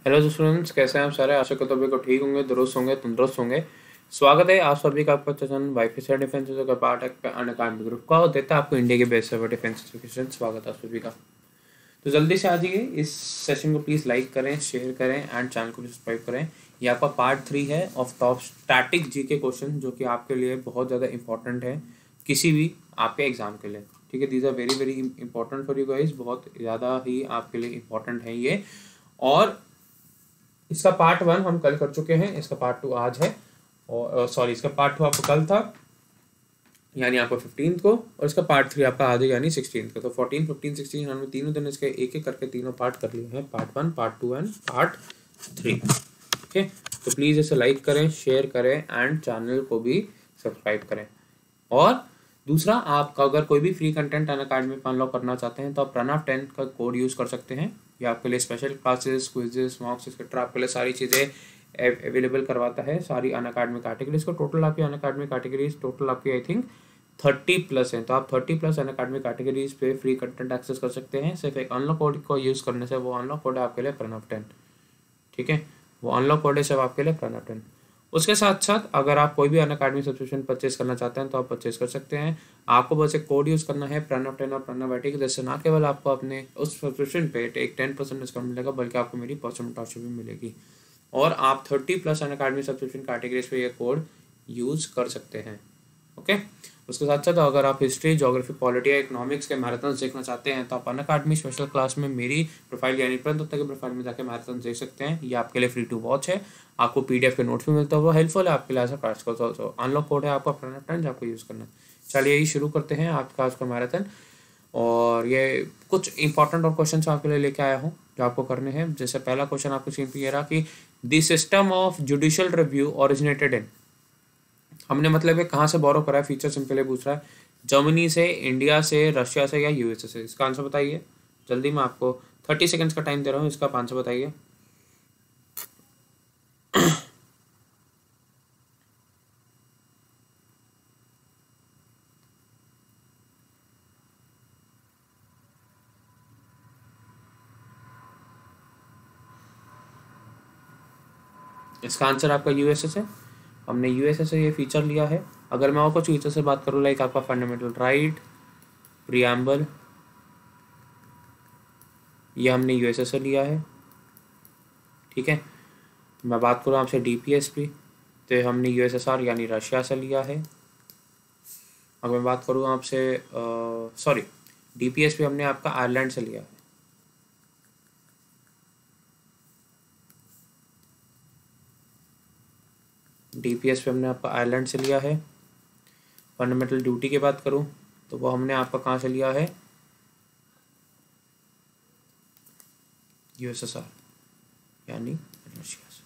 Hello students, कैसे हैं आप सारे। आशा करता हूँ ठीक होंगे, दुरुस्त होंगे, तंदुरुस्त होंगे। स्वागत है आप सभी का आपका चैनल वाईफाई से डिफेंस का पार्ट अनअकैडमी ग्रुप का, और देता है आपको इंडिया के बेस्ट सर्वर डिफेंस एजुकेशन। स्वागत है आप सभी का। तो जल्दी से आ जाइए, इस सेशन को प्लीज़ लाइक करें, शेयर करें एंड चैनल को भी सब्सक्राइब करें। ये आपका पार्ट 3 है of top static GK question, जो कि आपके लिए बहुत ज़्यादा इंपॉर्टेंट है किसी भी आपके एग्जाम के लिए। ठीक है, these are very very important for you guys, बहुत ज़्यादा ही आपके लिए इंपॉर्टेंट है ये। और इसका पार्ट 1 हम कल कर चुके हैं, इसका पार्ट 2 आज है। और सॉरी, इसका पार्ट 2 आपको कल था, यानी आपको 15 को, और इसका पार्ट 3 आपका आज है यानी 16 को। तो 14, 15, 16 हमने तीनों दिन इसके एक एक करके तीनों पार्ट कर लिए हैं, पार्ट 1, पार्ट 2 एंड पार्ट 3। ठीक है, तो प्लीज़ इसे लाइक करें, शेयर करें एंड चैनल को भी सब्सक्राइब करें। और दूसरा, आपका अगर कोई भी फ्री कंटेंट अनअकैडमी पर अनलॉक करना चाहते हैं तो आप प्रणव 10 का कोड यूज़ कर सकते हैं। ये आपके लिए स्पेशल क्लासेस, क्विजेस, मॉक्स एक्सेट्रा आपके लिए सारी चीज़ें अवेलेबल करवाता है, सारी अनअकैडमी कैटेगरीज को। टोटल आपकी अनअकैडमी कैटेगरीज टोटल आपकी आई थिंक 30+ हैं। तो आप 30+ अनअकैडमी कैटेगरीज पे फ्री कंटेंट एक्सेस कर सकते हैं सिर्फ एक अनलॉक कोड को यूज़ करने से। वो अनलॉक कोड है आपके लिए प्रणव 10। ठीक है, वो अनलॉक कोड है सब आपके लिए प्रणव 10। उसके साथ साथ अगर आप कोई भी अनअकैडमी सब्सक्रिप्शन परचेज करना चाहते हैं तो आप परचेज कर सकते हैं। आपको बस एक कोड यूज़ करना है, प्रणव 10 और प्रणव IT, जैसे ना केवल आपको अपने उस सब्सक्रिप्शन पे एक 10% डिस्काउंट मिलेगा, बल्कि आपको मेरी पर्सनल मेंटरशिप भी मिलेगी। और आप 30+ अनअकैडमी सब्सक्रिप्शन कैटेगरीज पे ये कोड यूज़ कर सकते हैं। ओके, उसके साथ साथ अगर आप हिस्ट्री, ज्योग्राफी, पॉलिटी या इकोनॉमिक्स के मैराथन देखना चाहते हैं तो आप अनअकैडमी स्पेशल क्लास में मेरी प्रोफाइल यानी प्रणव दत्ता के प्रोफाइल में जाकर मैराथन देख सकते हैं। ये आपके लिए फ्री टू वॉच है, आपको PDF के नोट्स भी मिलता है, वो हेल्पफुल है आपके लिए as a crash course also. Unlock code है आपका प्रणव 10 जो आपको यूज़ करना है। चलिए यही शुरू करते हैं आपका आज का मैराथन। और ये कुछ इंपॉर्टेंट और क्वेश्चन आपके लिए लेके आया हूँ जो आपको करने हैं। जैसे पहला क्वेश्चन आपको स्क्रीन पे ये रहा कि the system of judicial review originated in, हमने मतलब ये कहाँ से बोरो करा है, फीचर सिंपल है, पूछ रहा है जर्मनी से, इंडिया से, रशिया से या USA से। इसका आंसर बताइए जल्दी, मैं आपको 30 सेकेंड्स का टाइम दे रहा हूँ, इसका आंसर बताइए। इसका आंसर आपका USA से, हमने USA से ये फीचर लिया है। अगर मैं और कुछ फीचर से बात करूँ, लाइक आपका फंडामेंटल राइट, प्रियम्बल, ये हमने USA से लिया है। ठीक है, मैं बात करूँ आपसे DPSP, तो हमने USSR यानी रशिया से लिया है। अगर मैं बात करूँ आपसे सॉरी, DPSP हमने आपका आयरलैंड से लिया है। DPSP हमने आपका आयरलैंड से लिया है। फंडामेंटल ड्यूटी की बात करूँ तो वो हमने आपका कहाँ से लिया है, USSR यानी रशिया से।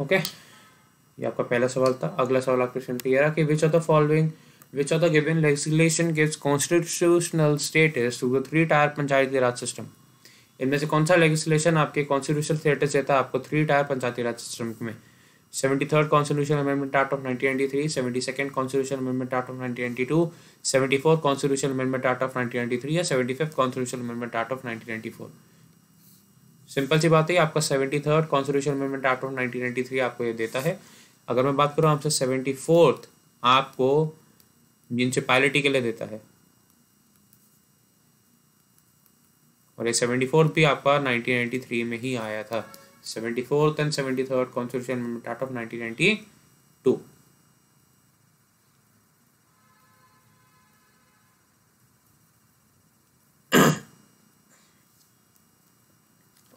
ओके, ये आपका पहला सवाल था। अगला सवाल आपके क्वेश्चन पे ये रहा कि which of the given legislation gives constitutional status to the three tier Panchayati Raj system. इनमें से कौन सा लेजिस्लेशन आपके कॉन्स्टिट्यूशनल स्टेटस देता है आपको 3-टायर पंचायती राज सिस्टम में। 73rd constitution amendment act of 1993, 72nd constitution amendment act of 1992, 74th constitution amendment act of 1993 या 75th constitution amendment act of 1994। Simple सी बात है, आपका 73rd constitution amendment act of 1993 आपको ये देता है। अगर मैं बात करूँ आपसे 74th आपको म्यूनसिपैलिटी के लिए देता है, और ये 74th भी आपका 1993 में ही आया था। 74th and 73rd constitution amendment act of 1992।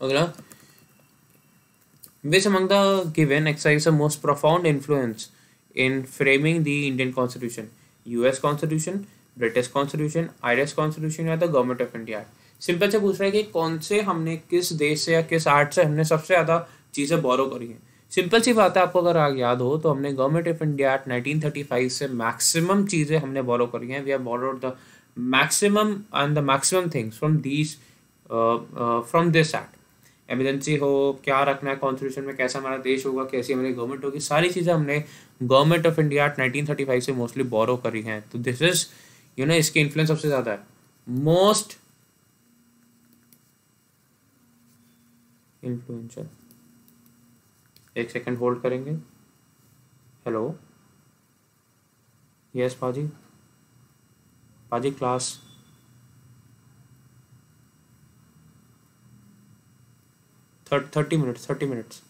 अगला, which among the given exercise the most profound influence in framing the Indian Constitution? US Constitution, British Constitution, Irish Constitution या the Government of India? Simple से पूछ रहा है कि कौन से हमने किस देश से या किस आर्ट से हमने सबसे ज़्यादा चीज़ें बोरो करी हैं। सिंपल सी बात है, आपको अगर याद हो तो हमने गवर्नमेंट ऑफ इंडिया एक्ट 1935 से मैक्सिमम चीज़ें हमने बोरो करी हैं। We have borrowed the maximum and the maximum things from this act. Emergency हो, क्या रखना है कॉन्स्टिट्यूशन में, कैसा हमारा देश होगा, कैसी हमारी गवर्नमेंट होगी, सारी चीज़ें हमने गवर्नमेंट ऑफ इंडिया 1935 से मोस्टली बोरो करी हैं। तो दिस इज इसकी इन्फ्लुएंस सबसे ज़्यादा है। Most influential. एक सेकंड होल्ड करेंगे। हेलो, यस पाजी, पाजी class. 30 minutes, 30 minutes.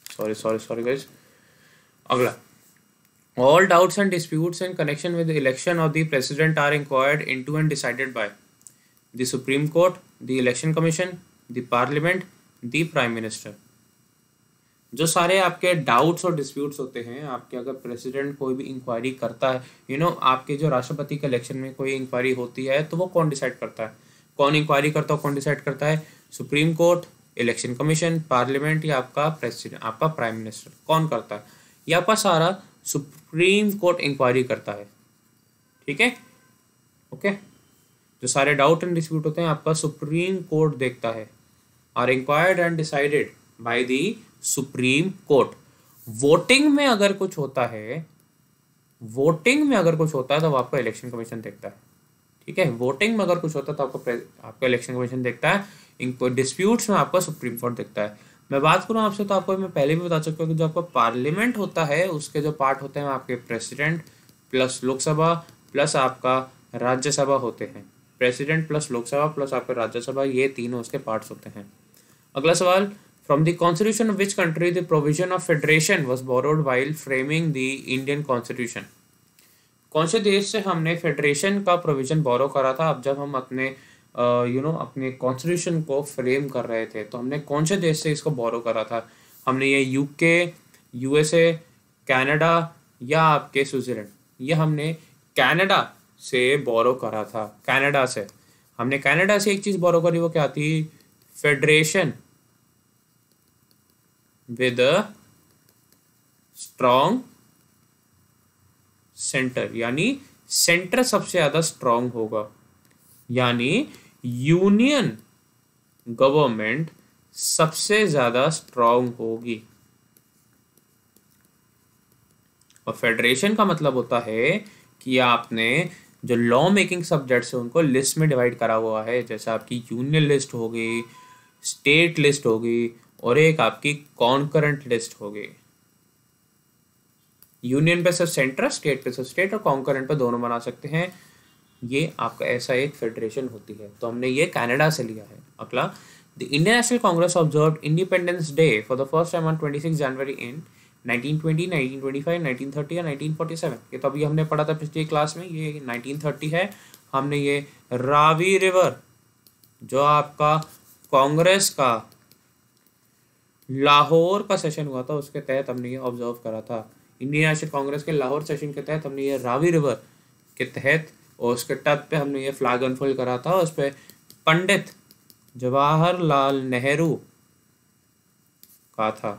Sorry sorry sorry guys. अगला, all doubts and disputes in connection with the election of the president are inquired into and decided by the Supreme Court, the Election Commission, the Parliament, the Prime Minister। जो सारे आपके doubts और disputes होते हैं, आपके अगर president कोई भी इंक्वायरी करता है, आपके जो राष्ट्रपति के इलेक्शन में कोई इंक्वायरी होती है, तो वो कौन डिसाइड करता है? कौन इंक्वायरी करता है, कौन डिसाइड करता है? Supreme court, election commission, parliament या आपका प्रेसिडेंट, आपका प्राइम मिनिस्टर। कौन करता है? ये आपका सारा सुप्रीम कोर्ट इंक्वायरी करता है। ठीक है, ओके। जो सारे डाउट एंड डिस्प्यूट होते हैं आपका सुप्रीम कोर्ट देखता है। Are inquired and decided by the Supreme Court. Voting में अगर कुछ होता है, तो आपका इलेक्शन कमीशन देखता है। ठीक है, वोटिंग में अगर कुछ होता है तो आपका इलेक्शन कमीशन देखता है। इनको डिस्प्यूट्स में आपका सुप्रीम कोर्ट देखता है। मैं बात करूं आपसे तो आपको मैं पहले भी बता चुका हूं कि जो आपका पार्लियामेंट होता है उसके जो पार्ट होते हैं आपके प्रेसिडेंट प्लस लोकसभा प्लस आपका राज्यसभा होते हैं। प्रेसिडेंट प्लस लोकसभा प्लस आपका राज्यसभा, ये तीनों उसके पार्ट्स होते हैं। अगला सवाल, from the constitution of which country the provision of federation was borrowed while framing the Indian constitution. कौन से देश से हमने फेडरेशन का प्रोविजन बोरो करा था? अब जब हम अपने अपने कॉन्स्टिट्यूशन को फ्रेम कर रहे थे तो हमने कौन से देश से इसको बोरो करा था? हमने ये यूके, यूएसए, कनाडा या आपके स्विट्जरलैंड? ये हमने कनाडा से बोरो करा था। कनाडा से हमने कनाडा से एक चीज बोरो करी, वो क्या थी? Federation with a strong centre, यानी सेंटर सबसे ज्यादा स्ट्रॉन्ग होगा, यानी यूनियन गवर्नमेंट सबसे ज्यादा स्ट्रॉन्ग होगी। और फेडरेशन का मतलब होता है कि आपने जो लॉ मेकिंग सब्जेक्ट्स है उनको लिस्ट में डिवाइड करा हुआ है। जैसे आपकी यूनियन लिस्ट हो गई, स्टेट लिस्ट हो गई और एक आपकी कॉन्करेंट लिस्ट हो गई। यूनियन पे सिर्फ सेंटर, स्टेट पे सिर्फ स्टेट और कॉन्करेंट पे दोनों बना सकते हैं। ये आपका ऐसा एक फेडरेशन होती है। तो हमने ये कनाडा से लिया है। अगला, the Indian National Congress observed independence day for the first time on 26 जनवरी इन 1920, 1925, 1930 या 1947। ये तो अभी हमने पढ़ा था पिछली क्लास में, ये 1930 है। हमने ये रावी रिवर, जो आपका कांग्रेस का लाहौर का सेशन हुआ था उसके तहत हमने ये ऑब्जर्व करा था। इंडियन नेशनल कांग्रेस के लाहौर सेशन के तहत हमने ये रावी रिवर के तहत और उसके तट पे हमने ये फ्लैग अनफोल्ड करा था। उस पर पंडित जवाहरलाल नेहरू का था।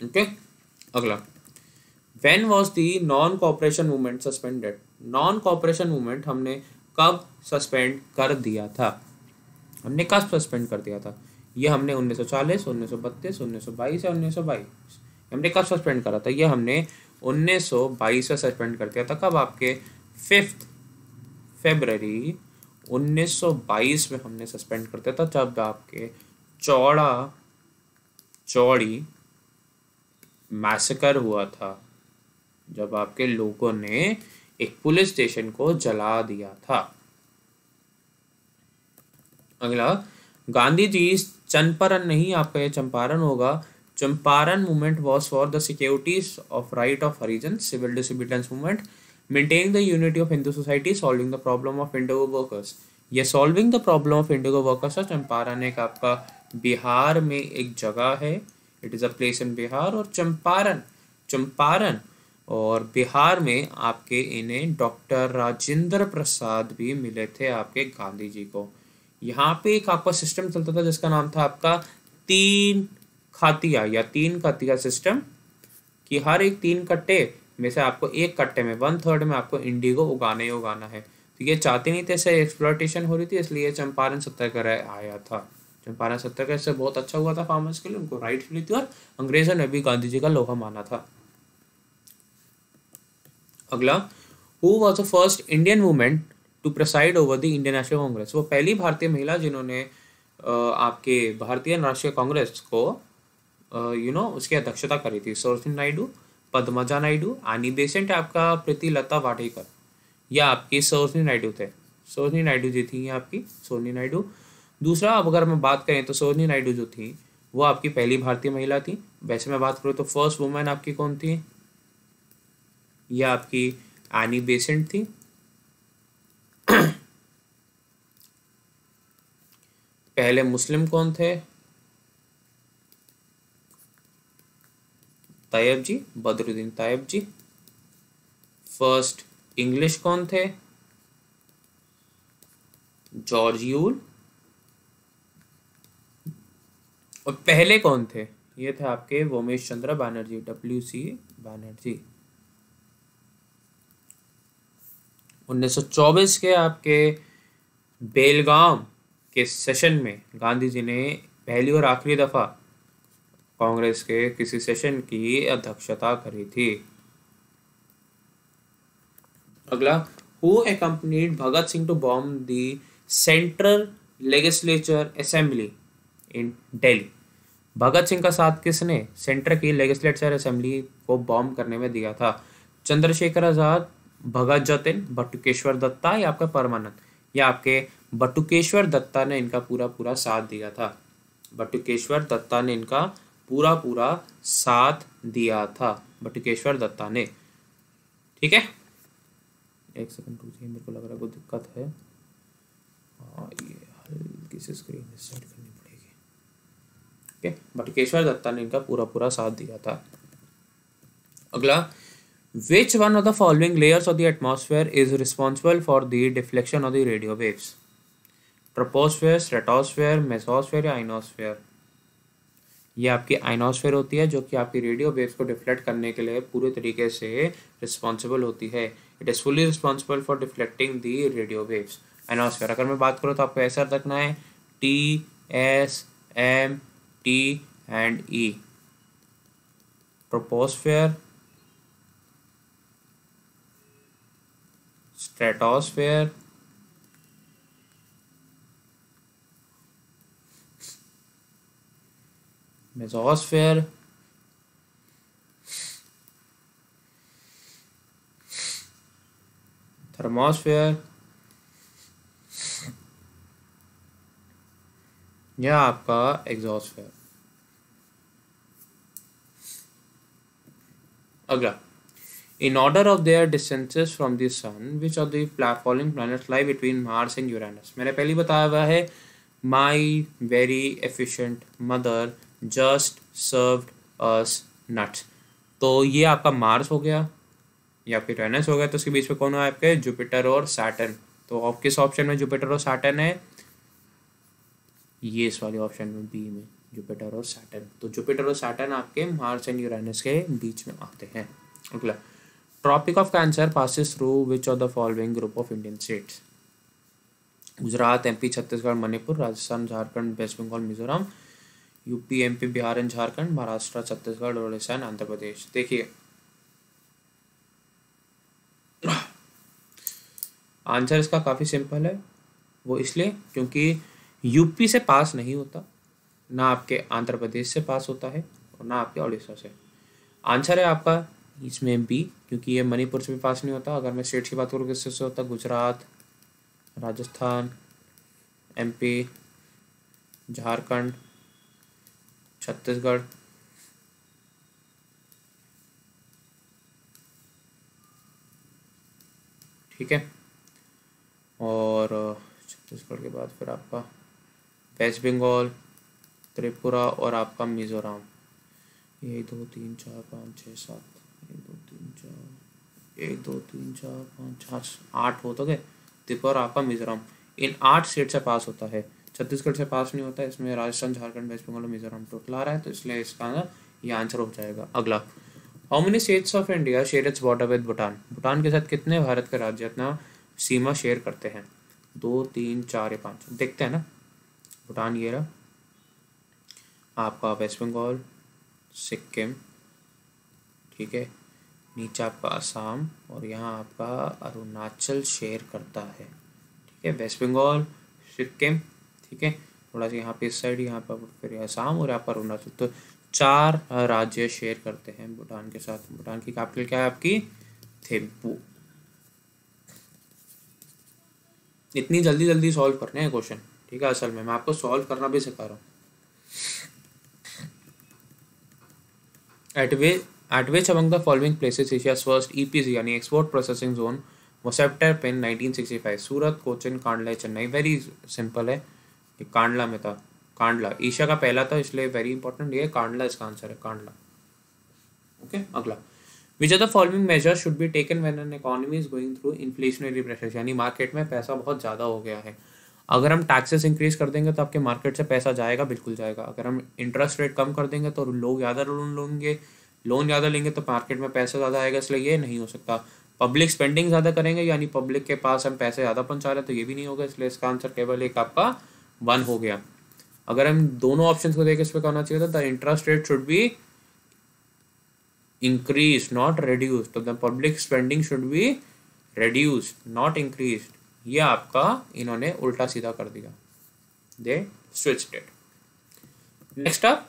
ओके, अगला, when was the non cooperation movement suspended. Non cooperation movement हमने कब सस्पेंड कर दिया था? हमने कब सस्पेंड कर दिया था? ये हमने 1940, 1932, 1922 या 1922 हमने कब सस्पेंड करा था? ये हमने 1922 में सस्पेंड कर दिया था। कब? आपके 5 फरवरी 1922 में हमने सस्पेंड कर दिया था, जब आपके चौड़ी मैसेकर हुआ था, जब आपके लोगों ने एक पुलिस स्टेशन को जला दिया था। अगला, गांधी जी चंपारण नहीं, आपका ये चंपारण होगा। Champaran movement was for the securities of right of Harijan, civil disobedience movement, maintaining the unity of Hindu society, solving the problem of indigo workers. ये solving the problem of indigo workers है। चंपारण एक आपका बिहार में एक जगह है, it is a place in Bihar. और चंपारण और बिहार में आपके इन्हें डॉक्टर राजेंद्र प्रसाद भी मिले थे आपके गांधी जी को। यहाँ पे एक आपका सिस्टम चलता था जिसका नाम था आपका 3 खतिया सिस्टम, कि हर एक 3 कट्टे में से आपको एक कट्टे में 1/3 में आपको इंडिगो उगाना ही उगाना है। तो ये चाहते नहीं थे, इससे एक्सप्लॉयटेशन हो रही थी, इसलिए चंपारण सत्याग्रह आया था। चंपारण सत्याग्रह से बहुत अच्छा हुआ था फार्मर्स के लिए, उनको राइट्स मिली थी और अंग्रेजों ने भी गांधी जी का लोहा माना था। अगला, who was the first Indian women to preside over the Indian National Congress? वो पहली भारतीय महिला जिन्होंने आपके भारतीय राष्ट्रीय कांग्रेस को उसकी अध्यक्षता करी थी। सरोजिनी नायडू, पद्मजा नायडू, आनी बेसेंट, आपका प्रीतिलता वाडेकर, या आपकी सरोजिनी नायडू थे। सरोजिनी नायडू जी थी, ये आपकी सरोजिनी नायडू। दूसरा, अब अगर हम बात करें तो सरोजिनी नायडू जो थी वो आपकी पहली भारतीय महिला थी। वैसे मैं बात करूँ तो फर्स्ट वुमेन आपकी कौन थी? ये आपकी एनी बेसेंट थी। पहले मुस्लिम कौन थे? तैयब जी, बदरुद्दीन तैयब जी। फर्स्ट इंग्लिश कौन थे? George Yule. और पहले कौन थे? ये थे आपके वोमेश चंद्र बैनर्जी, WC बैनर्जी। 1924 के आपके बेलगाम के सेशन में गांधी जी ने पहली और आखिरी दफा कांग्रेस के किसी सेशन की अध्यक्षता करी थी। अगला, who accompanied Bhagat Singh to bomb the central legislature assembly in Delhi? Bhagat Singh का साथ किसने सेंटर की लेजिस्लेचर असेंबली को बॉम्ब करने में दिया था? चंद्रशेखर आजाद, भगत जतिन, बटुकेश्वर दत्ता, या आपका परमानंद? या आपके बटुकेश्वर दत्ता ने इनका पूरा पूरा साथ दिया था। बटुकेश्वर दत्ता ने इनका पूरा पूरा साथ दिया था, बटुकेश्वर दत्ता ने। ठीक है, एक सेकंड रुकिए, मेरे को लग रहा है कोई दिक्कत है। हाँ, ये हल्की सी स्क्रीन सेट करनी पड़ेगी। ओके, बटुकेश्वर दत्ता ने इनका पूरा पूरा साथ दिया था। अगला, which one of the following layers of the atmosphere is responsible for the deflection of the radio waves? Troposphere, stratosphere, mesosphere या ionosphere? ये आपकी आइनोस्फेयर होती है जो कि आपकी रेडियो वेव्स को डिफ्लेक्ट करने के लिए पूरे तरीके से रिस्पॉन्सिबल होती है। It is fully responsible for deflecting the radio waves, ionosphere. अगर मैं बात करूँ तो आपको ऐसा रखना है TSMT and E। Troposphere, stratosphere, mesosphere, thermosphere, या आपका एग्जॉस्फेयर। अगला, in order of their distances from the sun, which of the following planets lie between Mars and Uranus? मैंने पहले बताया हुआ है, my very efficient mother just served us nuts। तो ये आपका मार्स हो गया या फिर यूरेनस हो गया, तो उसके बीच में कौन है आपके? जुपिटर और सैटर्न। तो आप किस ऑप्शन में जुपिटर और सैटर्न है? ये इस वाले ऑप्शन में, बी में, जुपिटर और सैटर्न। तो जुपिटर और सैटर्न आपके मार्स एंड यूरेनस के बीच में आते हैं। अगला, Tropic of Cancer passes through which of the following group of Indian states? Gujarat, MP, Chhattisgarh, Manipur, Rajasthan, Jharkhand, West Bengal, Mizoram, UP, MP, Bihar and Jharkhand, Maharashtra, Chhattisgarh, Orissa and Andhra Pradesh. देखिए, आंसर इसका काफ़ी सिंपल है। वो इसलिए क्योंकि यूपी से पास नहीं होता, ना आपके आंध्र प्रदेश से पास होता है और ना आपके उड़ीसा से। आंसर है आपका इसमें बी, क्योंकि ये मणिपुर से भी पास नहीं होता। अगर मैं स्टेट्स की बात करूँ किससे से होता? गुजरात, राजस्थान, MP, झारखंड, छत्तीसगढ़, ठीक है। और छत्तीसगढ़ के बाद फिर आपका वेस्ट बंगाल, त्रिपुरा और आपका मिजोरम। 1 2 3 4 5 6 7, 1 2 3 4, 1 2 3 4 5 6 8 हो तो गए। त्रिपुरा और आपका मिजोरम, इन 8 स्टेट से पास होता है। छत्तीसगढ़ से पास नहीं होता है। इसमें राजस्थान, झारखंड, वेस्ट बंगाल और मिजोरम टोटल आ रहा है, तो इसलिए इसका ना ये आंसर हो जाएगा। अगला, how many states of India share its border with Bhutan? Bhutan के साथ कितने भारत के राज्य अपना सीमा शेयर करते हैं? 2 3 4 या 5? देखते हैं ना। भूटान ये रहा आपका, वेस्ट बंगाल, सिक्किम, ठीक है, नीचे आपका असम और यहाँ आपका अरुणाचल शेयर करता है, ठीक है। वेस्ट बंगाल, सिक्किम, ठीक है, थोड़ा सा यहाँ पे इस साइड, यहाँ पर फिर असम और यहाँ पर अरुणाचल, तो 4 राज्य शेयर करते हैं भूटान के साथ। भूटान की कैपिटल क्या है आपकी? थिम्पू। इतनी जल्दी जल्दी सॉल्व करने हैं क्वेश्चन, ठीक है। असल में मैं आपको सॉल्व करना भी सिखा रहा हूँ। At which among the following places Asia's first EPZ यानी export processing zone was set up in 1965? Surat, Cochin, Kandla, Chennai. Very simple है, ये कांडला में था। कांडला एशिया का पहला था, इसलिए वेरी इंपॉर्टेंट, ये कांडला इसका आंसर है, कांडला। ओके, अगला। Which of the following measures should be taken when an economy is going through inflationary pressures? यानी मार्केट में पैसा बहुत ज़्यादा हो गया है। अगर हम टैक्सेस इंक्रीज कर देंगे तो आपके मार्केट से पैसा जाएगा, बिल्कुल जाएगा। अगर हम इंटरेस्ट रेट कम कर देंगे तो लोग ज़्यादा लोन ज़्यादा लेंगे तो मार्केट में पैसा ज़्यादा आएगा, इसलिए ये नहीं हो सकता। पब्लिक स्पेंडिंग ज़्यादा करेंगे यानी पब्लिक के पास हम पैसे ज़्यादा पहुँचा रहे हैं, तो ये भी नहीं होगा, इसलिए इसका आंसर केवल एक आपका 1 हो गया। अगर हम दोनों ऑप्शन को देखें, इस पर क्या होना चाहिए था? The interest rate should be increased not reduced, तो the public spending should be reduced not increased। ये आपका इन्होंने उल्टा सीधा कर दिया, they switched it। next up,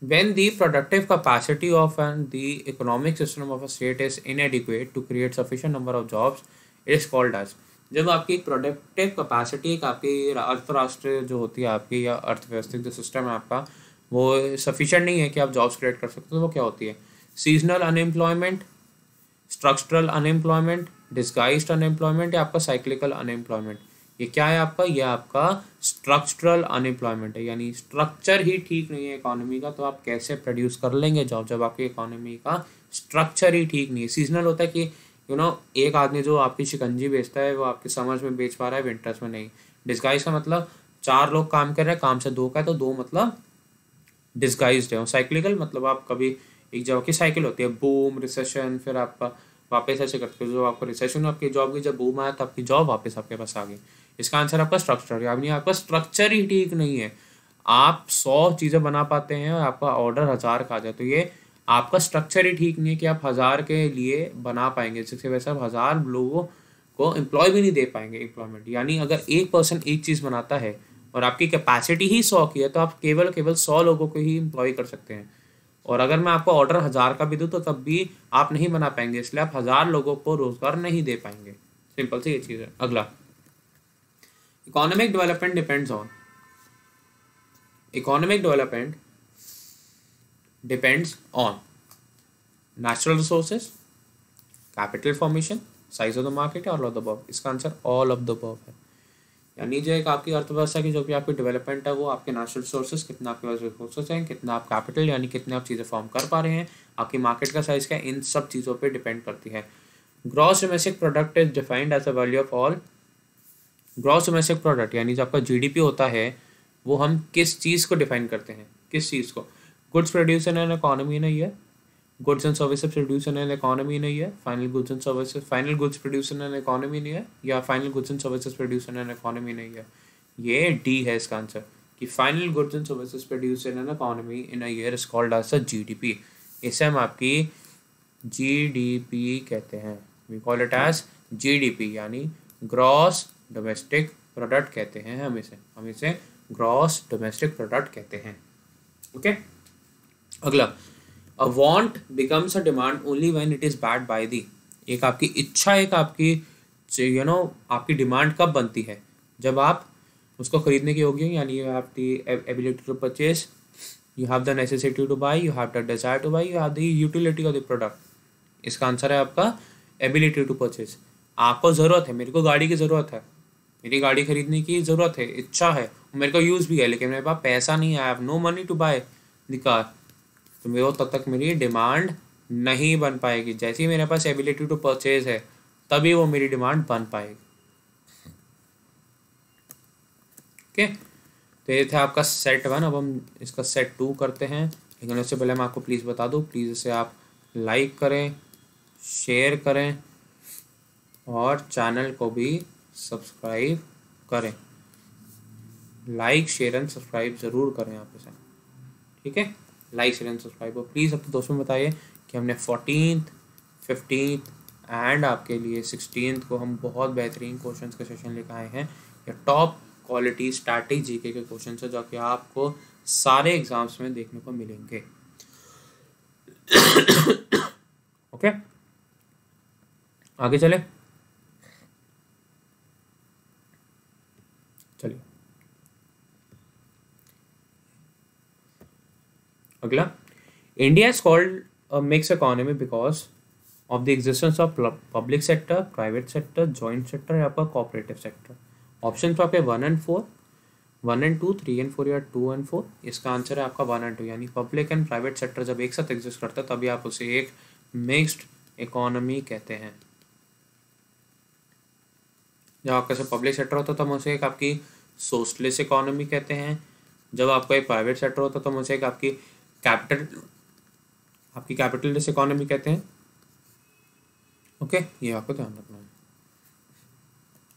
when the productive capacity of and the economic system of a state is inadequate to create sufficient number of jobs, it is called as। जब आपकी productive capacity, एक आपकी अर्थराष्ट्र जो होती है आपकी, या अर्थव्यवस्थित जो सिस्टम है आपका, वो सफिशिएंट नहीं है कि आप जॉब्स क्रिएट कर सकते हो, तो वो क्या होती है? Seasonal unemployment, structural unemployment, disguised unemployment, या आपका साइक्लिकल अनएम्प्लॉयमेंट। ये क्या है आपका? ये आपका स्ट्रक्चरल अनएम्प्लॉयमेंट है, यानी स्ट्रक्चर ही ठीक नहीं है इकोनॉमी का, तो आप कैसे प्रोड्यूस कर लेंगे जॉब जब आपकी इकोनॉमी का स्ट्रक्चर ही ठीक नहीं है। सीजनल होता है कि एक आदमी जो आपकी शिकंजी बेचता है वो आपके समर्स में बेच पा रहा है, विंटर्स में नहीं। डिस्गाइज का मतलब 4 लोग काम कर रहे हैं, काम से 2 का है, तो 2 मतलब डिस्गाइज्ड है। और साइक्लिकल मतलब आप कभी एक जगह की साइकिल होती है, बूम, रिसेशन, फिर आपका वापस ऐसे करते हो, जो आपको रिसेशन आपकी जॉब की, जब बूम आया तो आपकी जॉब वापस आपके पास आ गई। इसका आंसर आपका स्ट्रक्चर, यानी आपका स्ट्रक्चर ही ठीक नहीं है। आप 100 चीज़ें बना पाते हैं और आपका ऑर्डर 1000 का आ जाए, तो ये आपका स्ट्रक्चर ही ठीक नहीं है कि आप 1000 के लिए बना पाएंगे, जिसकी वजह से आप 1000 लोगों को एम्प्लॉय भी नहीं दे पाएंगे, एम्प्लॉयमेंट। यानी अगर एक पर्सन एक चीज़ बनाता है और आपकी कैपेसिटी ही 100 की है, तो आप केवल 100 लोगों को ही एम्प्लॉय कर सकते हैं। और अगर मैं आपको ऑर्डर 1000 का भी दूँ तो तब भी आप नहीं बना पाएंगे, इसलिए आप 1000 लोगों को रोजगार नहीं दे पाएंगे। सिंपल सी ये चीज़ है। अगला, economic development depends on, economic development depends on natural resources, capital formation, size of the market, all of the above. इसका answer all of the above है। यानी जो एक आपकी अर्थव्यवस्था की जो भी आपकी डेवलपमेंट है, वो आपके नेचुरल रिसोर्सेज, कितना आपके पास रिसोर्सेज हैं, कितना आप कैपिटल यानी कितने आप चीज़ें फॉर्म कर पा रहे हैं, आपकी मार्केट का साइज क्या है, इन सब चीज़ों पे डिपेंड करती है। Gross domestic product is defined as a value of all. Gross domestic product यानी जो आपका जीडीपी होता है, वो हम किस चीज़ को डिफाइन करते हैं? किस चीज़ को? Goods produce in an economy नहीं है, goods and services produce in an economy नहीं है, final goods and services, final goods produce in an economy नहीं है, या final goods and services produce in an economy नहीं है। ये डी है इसका आंसर, कि final goods and services produce in an economy in a year is called as a GDP. इसे हम आपकी जीडीपी कहते हैं, we call it as GDP, यानी ग्रॉस डोमेस्टिक प्रोडक्ट कहते हैं। हम इसे ग्रॉस डोमेस्टिक प्रोडक्ट कहते हैं। ओके, अगला, अ want becomes a demand only when it is backed by the. एक आपकी इच्छा, एक आपकी आपकी डिमांड कब बनती है? जब आप उसको खरीदने के योग्य, यानी you have the ability to purchase, you have the necessity to buy, you have the desire to buy, you have the utility of the product. इसका आंसर है आपका एबिलिटी टू परचेज। आपको ज़रूरत है, मेरे को गाड़ी की ज़रूरत है, मेरी गाड़ी खरीदने की ज़रूरत है, इच्छा है, मेरे को यूज़ भी है, लेकिन मेरे पास पैसा नहीं है, I have no money to buy the car, तो मेरे तब तक मेरी डिमांड नहीं बन पाएगी। जैसे ही मेरे पास एबिलिटी टू परचेज है, तभी वो मेरी डिमांड बन पाएगी। ओके, तो ये था आपका सेट 1। अब हम इसका सेट 2 करते हैं, लेकिन उससे पहले मैं आपको प्लीज़ बता दूँ, प्लीज़ इसे आप लाइक करें, शेयर करें और चैनल को भी सब्सक्राइब करें। लाइक, शेयर एंड सब्सक्राइब ज़रूर करें आप इसे, ठीक है। लाइक, शेयर एंड सब्सक्राइब, और प्लीज़ अपने दोस्तों में बताइए कि हमने 14th 15th एंड आपके लिए 16th को हम बहुत बेहतरीन क्वेश्चंस के सेशन लेकर आए हैं। ये टॉप क्वालिटी स्टैटिक जीके के क्वेश्चन है जो कि आपको सारे एग्जाम्स में देखने को मिलेंगे। ओके, आगे चले। चलिए अगला, India is called a mix economy because of the existence of public sector, private sector, joint sector या आपका कोऑपरेटिव सेक्टर। ऑप्शन तो आपके 1 and 4, 1 and 2, 3 and 4 या 2 and 4। इसका आंसर है आपका 1 and 2, यानी पब्लिक एंड प्राइवेट सेक्टर जब एक साथ एग्जिस्ट करता है तभी आप उसे एक मिक्स्ड इकोनॉमी कहते हैं। जब आपका से पब्लिक सेक्टर होता है तो हम उसे एक आपकी सोशलिस्ट इकोनॉमी कहते हैं। जब आपका एक प्राइवेट सेक्टर होता है तो हम उसे एक आपकी कैपिटलिस्ट इकोनॉमी कहते हैं। ओके, ये आपको ध्यान रखना है।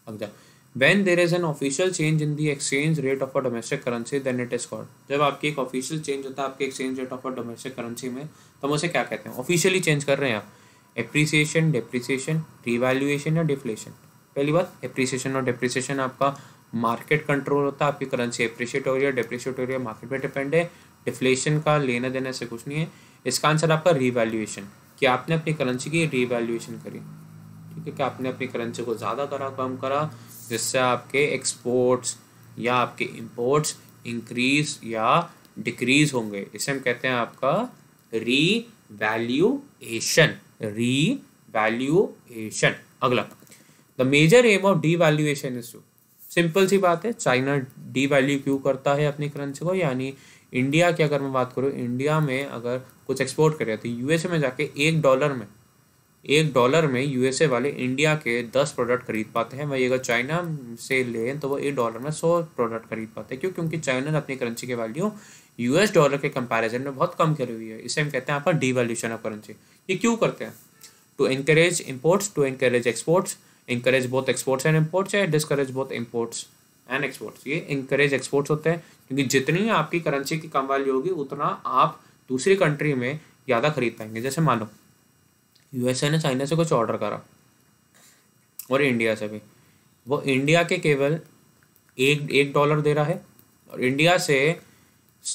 अगला, when there is an official change in the exchange rate of a domestic currency then it is called। जब आपकी एक ऑफिशियल चेंज होता है आपके exchange rate of a domestic currency में तो हम उसे क्या कहते हैं? ऑफिशियली चेंज कर रहे हैं आप, एप्रिसिएशन, डेप्रिसिएशन, रिवैल्यूएशन या डिफ्लेशन। पहली बात, एप्रिसिएशन और डेप्रिसिएशन आपका मार्केट कंट्रोल होता है, आपकी करेंसी एप्रिशिएट हो रही है डेप्रिशिएट हो रही है, मार्केट पे डिपेंड है। डिफ्लेशन का लेना देना से कुछ नहीं है। इसका आंसर आपका रिवैल्यूएशन, कि आपने अपनी करेंसी की रिवैल्यूएशन करी। ठीक है, कि आपने अपनी करेंसी को ज़्यादा करा, कम करा, जिससे आपके एक्सपोर्ट्स या आपके इंपोर्ट्स इंक्रीज या डिक्रीज होंगे। इसे हम कहते हैं आपका रीवैल्यूएशन। रीवैल्यूएशन। अगला, the major aim of devaluation is to. Simple सी बात है, चाइना डीवैल्यू क्यों करता है अपनी करेंसी को, यानी इंडिया की अगर मैं बात करूँ, इंडिया में अगर कुछ एक्सपोर्ट करे तो यूएसए में जाके $1 में यूएसए वाले इंडिया के 10 प्रोडक्ट खरीद पाते हैं। वही अगर चाइना से लें तो वो $1 में 100 प्रोडक्ट खरीद पाते हैं। क्यों? क्योंकि चाइना ने अपनी करेंसी की वैल्यू यूएस डॉलर के कंपैरिजन में बहुत कम करी हुई है। इसे हम कहते हैं आपका डीवैल्यूएशन ऑफ करेंसी। ये क्यों करते हैं? To encourage imports, to encourage exports, encourage both exports and imports या discourage both imports and exports। ये encourage exports होते हैं क्योंकि जितनी आपकी करेंसी की कम वैल्यू होगी उतना आप दूसरी कंट्री में ज़्यादा खरीद पाएंगे। जैसे मानो यूएसए ने चाइना से कुछ ऑर्डर करा और इंडिया से भी, वो इंडिया के केवल एक $1 दे रहा है और इंडिया से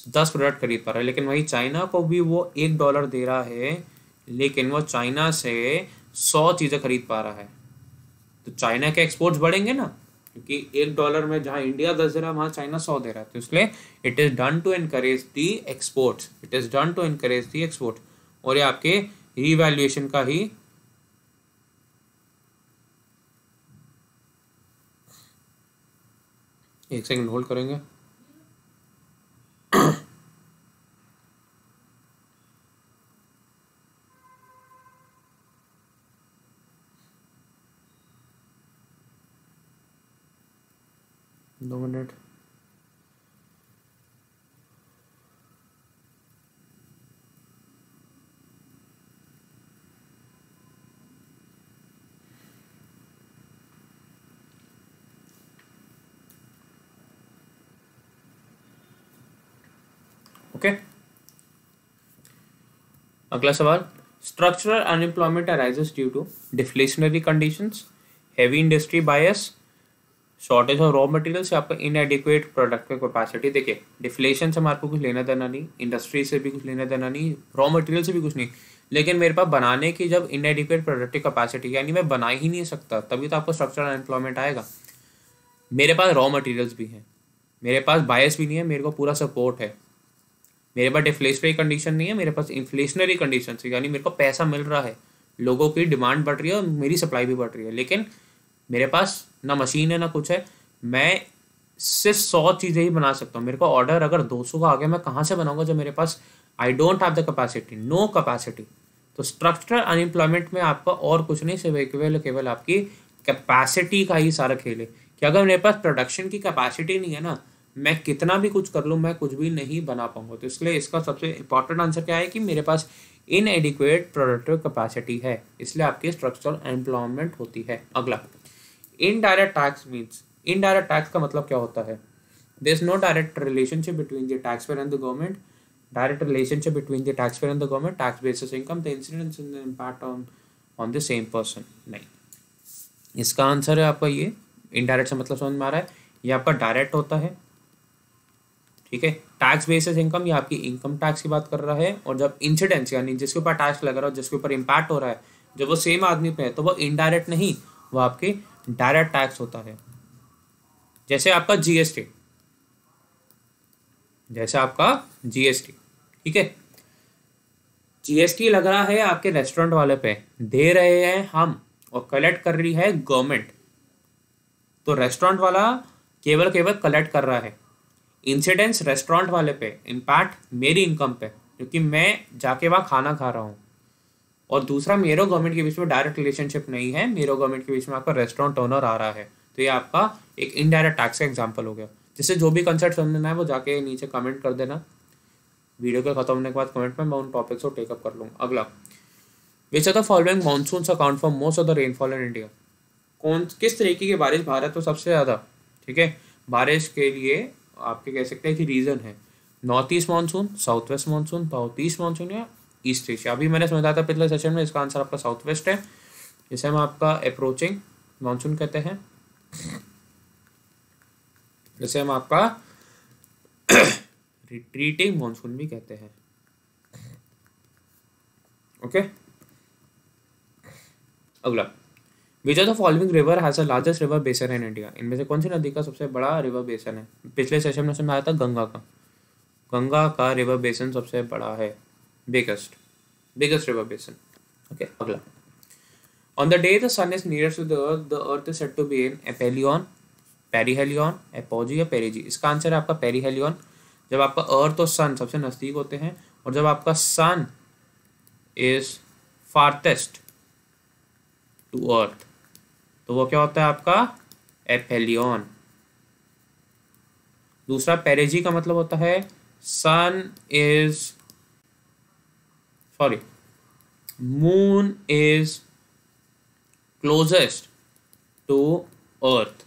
10 प्रोडक्ट खरीद पा रहा है, लेकिन वही चाइना को भी वो $1 दे रहा है लेकिन वो चाइना से 100 चीज़ें खरीद पा रहा है। तो चाइना के एक्सपोर्ट्स बढ़ेंगे ना, क्योंकि $1 में जहाँ इंडिया 10 दे रहा है वहाँ चाइना 100 दे रहा है। तो इसलिए it is done to encourage the exports, it is done to encourage the export. और ये आपके रिवैल्यूएशन का ही एक सेकंड होल्ड करेंगे। दो मिनट। ओके, अगला सवाल, structural unemployment arises due to deflationary conditions, heavy industry bias, shortage of raw material से आपका इनएडिक्वेट प्रोडक्टिव कैपेसिटी। देखिए, डिफ्लेशन से हमारे को कुछ लेना देना नहीं, इंडस्ट्री से भी कुछ लेना देना नहीं, रॉ मटेरियल से भी कुछ नहीं, लेकिन मेरे पास बनाने की जब इनएडिक्वेट प्रोडक्टिव कैपेसिटी यानी मैं बना ही नहीं सकता, तभी तो आपको स्ट्रक्चरल अनएम्प्लॉयमेंट आएगा। मेरे पास रॉ मटेरियल्स भी हैं, मेरे पास बायस भी नहीं है, मेरे को पूरा सपोर्ट है, मेरे पास डिफ्लेशनरी कंडीशन नहीं है, मेरे पास इन्फ्लेशनरी कंडीशन है, यानी मेरे को पैसा मिल रहा है, लोगों की डिमांड बढ़ रही है और मेरी सप्लाई भी बढ़ रही है, लेकिन मेरे पास ना मशीन है ना कुछ है। मैं सिर्फ 100 चीज़ें ही बना सकता हूँ। मेरे को ऑर्डर अगर 200 का आ गया, मैं कहाँ से बनाऊंगा जब मेरे पास I don't have the capacity, no capacity. तो स्ट्रक्चरल अनएम्प्लॉयमेंट में आपका और कुछ नहीं, सिर्फ केवल आपकी कैपेसिटी का ही सारा खेल है कि अगर मेरे पास प्रोडक्शन की कैपेसिटी नहीं है ना, मैं कितना भी कुछ कर लूँ मैं कुछ भी नहीं बना पाऊंगा। तो इसलिए इसका सबसे इंपॉर्टेंट आंसर क्या है कि मेरे पास इनएडिक्वेट प्रोडक्टिव कैपेसिटी है, इसलिए आपकी स्ट्रक्चरल एम्प्लॉयमेंट होती है। अगला, indirect tax means, indirect tax का मतलब क्या होता है? There is no direct relationship between the tax payer and the government, direct relationship between the tax payer and the government, tax basis income, the incidence and the impact on the same person, नहीं। इसका answer है आपका ये। Indirect से मतलब समझ में आ रहा है, ये आपका डायरेक्ट होता है, ठीक है। टैक्स बेसिस इनकम, ये आपकी इनकम टैक्स की बात कर रहा है, और जब इंसिडेंस यानी जिसके ऊपर टैक्स लग रहा है, जिसके ऊपर इम्पैक्ट हो रहा है, जब वो सेम आदमी पे है, तो वो इनडायरेक्ट नहीं, वो आपके डायरेक्ट टैक्स होता है। जैसे आपका जीएसटी, जैसे आपका जीएसटी, ठीक है। जीएसटी लग रहा है आपके रेस्टोरेंट वाले पे, दे रहे हैं हम और कलेक्ट कर रही है गवर्नमेंट, तो रेस्टोरेंट वाला केवल केवल कलेक्ट कर रहा है। इंसिडेंस रेस्टोरेंट वाले पे, इम्पैक्ट मेरी इनकम पे, क्योंकि मैं जाके वहाँ खाना खा रहा हूँ। और दूसरा, मेरे गवर्नमेंट के बीच में डायरेक्ट रिलेशनशिप नहीं है, मेरे गवर्नमेंट के बीच में आपका रेस्टोरेंट ओनर आ रहा है, तो ये आपका एक इनडायरेक्ट टैक्स का एग्जाम्पल हो गया। जिससे जो भी कंसेप्ट समझना है वो जाके नीचे कमेंट कर देना, वीडियो के खत्म होने के बाद कमेंट में मैं उन टॉपिक्स को टेकअप कर लूँगा। अगला, which are the following monsoon account for most of the rainfall in India. किस तरीके की बारिश भारत में सबसे ज़्यादा, ठीक है, बारिश के लिए आपके कह सकते हैं कि रीजन है north east monsoon, south west monsoon, south east monsoon या ईस्ट एशिया। अभी मैंने समझाया था पिछले सेशन में, इसका आंसर आपका साउथ वेस्ट है, जिसे हम आपका अप्रोचिंग मानसून कहते हैं, जिसे हम आपका रिट्रीटिंग मानसून भी कहते हैं। ओके, अगला, which are the following river has the largest river basin in India. इनमें से कौन सी नदी का सबसे बड़ा रिवर बेसन है। पिछले सेशन में समझाया था गंगा का, गंगा का रिवर बेसन सबसे बड़ा है, बिगेस्ट रिवर बेसन। ओके, अगला, on the day the sun is nearest to the earth is said to be in aphelion, perihelion, apogee या पेरिजी। इसका आंसर है आपका पेरीहेलियन। जब आपका अर्थ और सन सबसे नजदीक होते हैं, और जब आपका सन इज फारथेस्ट टू अर्थ, तो वो क्या होता है आपका एपेलियन। दूसरा, पेरिजी का मतलब होता है sun is, sorry, moon is closest to earth,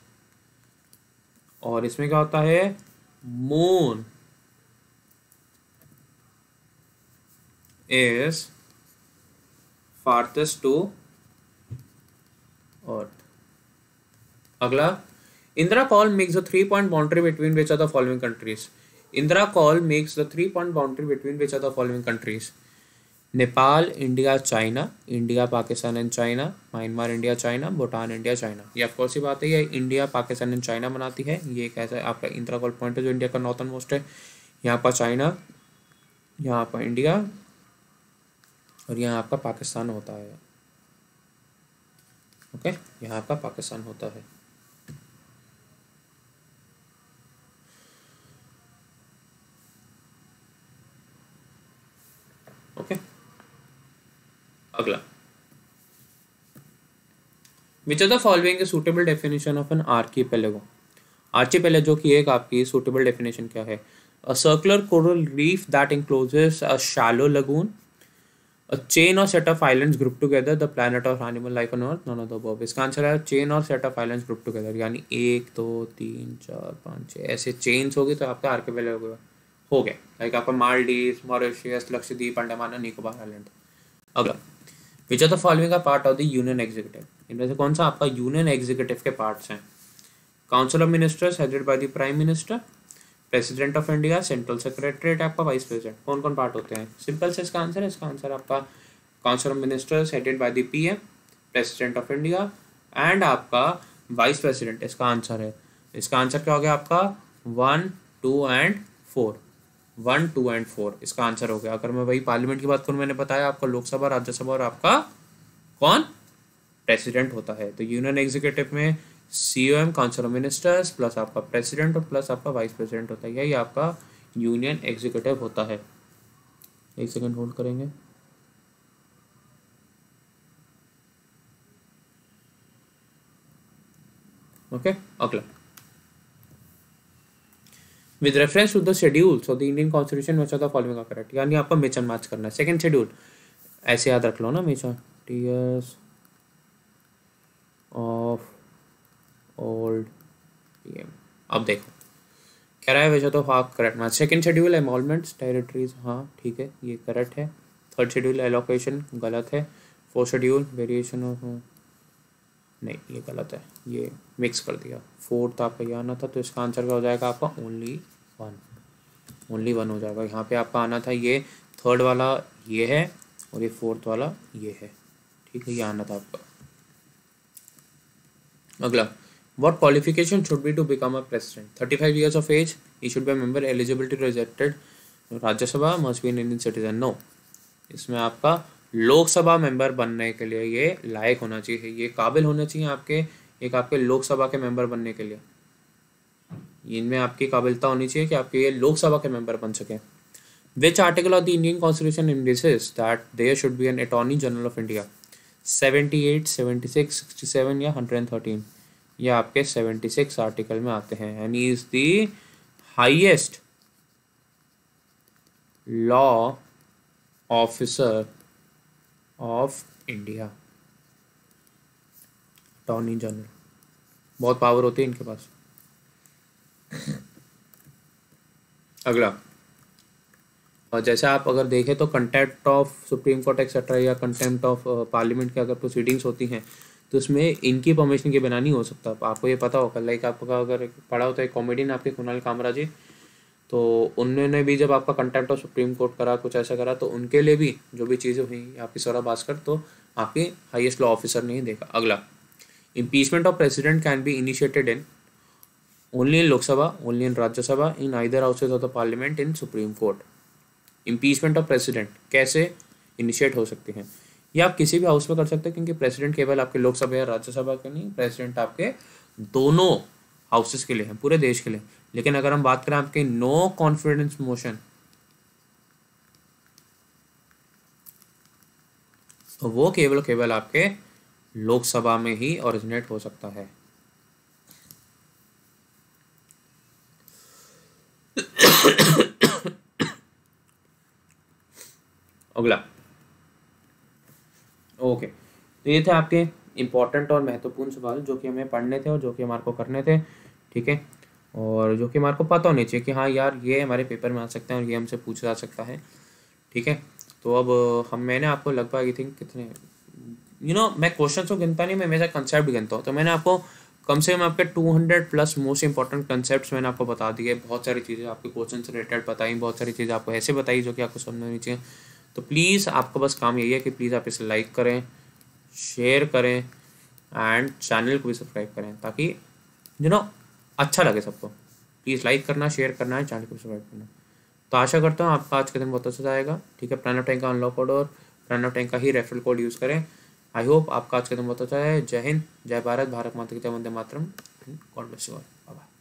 और इसमें क्या होता है, moon is farthest to earth. अगला, Indira col makes the 3-point boundary between which are the following countries. Indira col makes the 3-point boundary between which are the following countries. Nepal, India, China, India, Pakistan and China, Myanmar, India, China, Bhutan, India, China. ये of course ही बात है, ये India, Pakistan and China बनाती है। ये एक ऐसा आपका इंदिरा कॉल पॉइंट है जो इंडिया का नॉर्थन मोस्ट है। यहाँ पर चाइना, यहाँ पर इंडिया, और यहाँ आपका पाकिस्तान होता है। ओके, यहाँ आपका पाकिस्तान होता है। ओके, अगला, which are the following suitable definition of an archipelago. Archipelago की एक आपकी सूटेबल डेफिनेशन क्या है। A circular coral reef that encloses a shallow lagoon, a chain or set of islands grouped together, the planet or animal life on earth, none of the above। इसका answer है chain और set of islands group together, यानी 1 2 3 4 5 6 ऐसे chains होगी तो आपका archipelago हो गया। लाइक आपका मालदीव्स, मॉरिशस, लक्षद्वीप, अंडमान और निकोबार आइलैंड। अगला, which are the following are part of the union executive. इनमें से कौन सा आपका यूनियन एग्जीक्यूटिव के पार्ट्स हैं। Council of ministers headed by the prime minister, president of India, central secretariat, आपका वाइस प्रेसिडेंट। कौन कौन पार्ट होते हैं। सिंपल से इसका आंसर है, इसका आंसर आपका council of ministers headed by the PM, president of India and आपका वाइस प्रेसिडेंट। इसका आंसर है, इसका आंसर क्या हो गया आपका 1 2 एंड 4, 1 2 एंड 4 इसका आंसर हो गया। अगर मैं वही पार्लियामेंट की बात करूँ, मैंने बताया आपका लोकसभा, राज्यसभा और आपका कौन प्रेसिडेंट होता है। तो यूनियन एग्जीक्यूटिव में COM, council of ministers plus आपका प्रेसिडेंट और प्लस आपका वाइस प्रेसिडेंट होता है। यही आपका यूनियन एग्जीक्यूटिव होता है। एक सेकंड होल्ड करेंगे। ओके, अगला, with reference to the schedules of the Indian constitution which are the following are correct. यानी आपका मैच एंड मैच करना है। सेकंड शेड्यूल ऐसे याद रख लो ना, match TS of old PM. अब देखो कह रहा है वैसे तो हाँ correct math. Second schedule emoluments territories, हाँ ठीक है ये करेक्ट है। थर्ड शेड्यूल एलोकेशन गलत है। फोर्थ शेड्यूल वेरिएशन ऑफ, नहीं ये गलत है, ये मिक्स कर दिया। फोर्थ आपका ये आना था तो इसका आंसर क्या हो जाएगा आपका ओनली वन, ओनली वन हो जाएगा। यहाँ पे आपका आना था ये थर्ड वाला ये है और ये फोर्थ वाला ये है, ठीक है ये आना था आपका। अगला, what qualification should be to become a president? 35 years of age, he should be a member, eligibility rejected, Rajya Sabha, must be an Indian citizen, no। इसमें आपका लोकसभा मेंबर बनने के लिए ये लायक होना चाहिए, ये काबिल होने चाहिए आपके, एक आपके लोकसभा के मेंबर बनने के लिए इनमें आपकी काबिलता होनी चाहिए कि आपके ये लोकसभा के मेंबर बन सके। Which article of the Indian Constitution indicates that there should be an Attorney General of India? 78, 76, 67 या 113? ये आपके 76 आर्टिकल में आते हैं and he is the highest law officer of India, attorney general. बहुत पावर होती है इनके पास। अगला, और जैसे आप अगर देखें तो contempt of supreme court etcetera या कंटेम्प्ट ऑफ पार्लियामेंट की अगर प्रोसीडिंग्स होती हैं तो इसमें इनकी परमिशन के बिना नहीं हो सकता। आपको ये पता होगा, लाइक आपका अगर पढ़ा होता है कॉमेडियन आपके कुणाल कामरा जी, तो उन्होंने भी जब आपका कंटेम्प्ट ऑफ सुप्रीम कोर्ट करा कुछ ऐसा करा तो उनके लिए भी जो भी चीज़ें हुई आपकी स्वरा भास्कर तो आपके हाईएस्ट लॉ ऑफिसर ने ही देखा। अगला, impeachment of president can be initiated in only in Lok Sabha, only in Rajya Sabha, in either houses of the parliament, in supreme court. Impeachment of president कैसे इनिशिएट हो सकती हैं? ये आप किसी भी हाउस में कर सकते हैं क्योंकि प्रेसिडेंट केवल आपके लोकसभा या राज्यसभा के नहीं, प्रेसिडेंट आपके दोनों हाउसेस के लिए हैं, पूरे देश के लिए। लेकिन अगर हम बात करें आपके नो कॉन्फिडेंस मोशन, तो वो केवल आपके लोकसभा में ही ओरिजिनेट हो सकता है। अगला, ओके तो ये थे आपके इम्पोर्टेंट और महत्वपूर्ण सवाल जो कि हमें पढ़ने थे और जो कि हमारे को करने थे, ठीक है, और जो कि हमारे को पता होने चाहिए कि हाँ यार ये हमारे पेपर में आ सकते हैं और ये हमसे पूछा जा सकता है, ठीक है। तो अब मैंने आपको लगभग आई थिंक कितने मैं क्वेश्चन को गिनता नहीं, मैं हमेशा कंसेप्ट गिनता हूँ। तो मैंने आपको कम से कम आपके 200+ मोस्ट इंपॉर्टेंट कंसेप्ट मैंने आपको बता दिए। बहुत सारी चीज़ें आपके क्वेश्चन से रिलेटेड बताई, बहुत सारी चीज़ें आपको ऐसे बताई जो कि आपको समझना नहीं चाहिए। तो प्लीज़ आपका बस काम यही है कि प्लीज़ आप इसे लाइक करें, शेयर करें एंड चैनल को भी सब्सक्राइब करें ताकि अच्छा लगे सबको। प्लीज़ लाइक करना, शेयर करना है, चैनल को सब्सक्राइब करना। तो आशा करता हूँ आपका आज का दिन बहुत अच्छा जाएगा, ठीक है। प्रणव टैंक का अनलॉक कोड और प्रणव टैंक का ही रेफरल कोड यूज़ करें। आई होप आपका आज का दिन बहुत अच्छा है। जय हिंद, जय भारत, भारत माता की जय, Vande Mataram, God bless you all, bye bye.